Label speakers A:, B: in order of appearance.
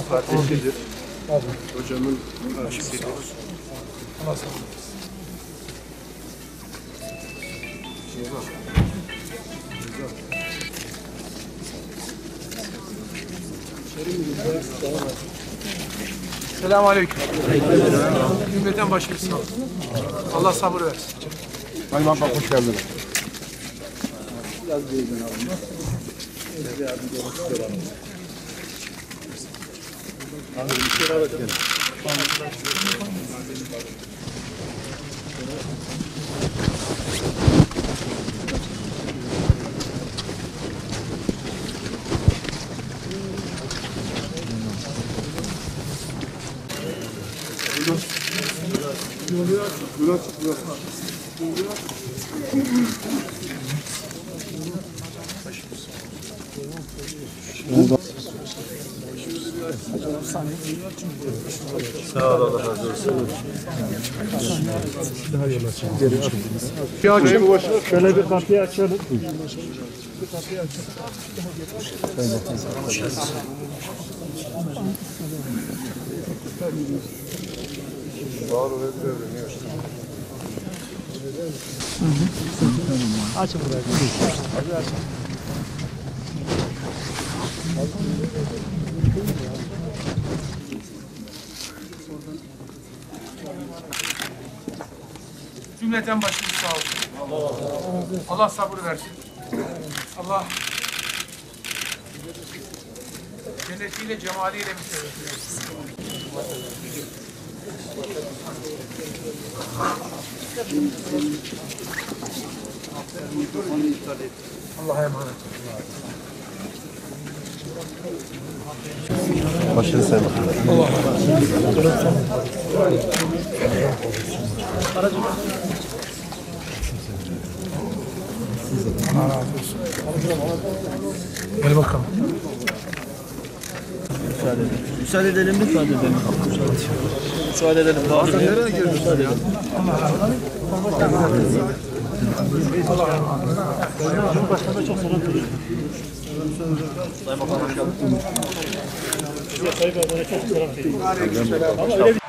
A: kardeşidir. Hocamın abisidir.
B: Allah sağ olsun. Selamun aleyküm. Cümleten başımız sağ olsun. Allah sabır versin.
C: Sayın Bakan hoş geldiniz.
A: Sağ ol, Allah razı olsun.
C: Şöyle bir kapıyı açalım.
B: Açın burayı. Cümleten başımız sağ olsun. Allah sabır versin. Allah cennetiyle, cemaliyle müstehcen etsin. Allah'a emanet olun.
C: Başını sen.
B: Allah razı olsun. Gel bakalım.
D: Müsaade edelim, müsaade edelim. Müsaade edelim. Hasan nereye girdin? Müsaade edelim. Cumhurbaşkanı'na çok selam veriyorum. Sayın Bakan hoş geldiniz. Size Sayın Bakan'a çok selam veriyorum.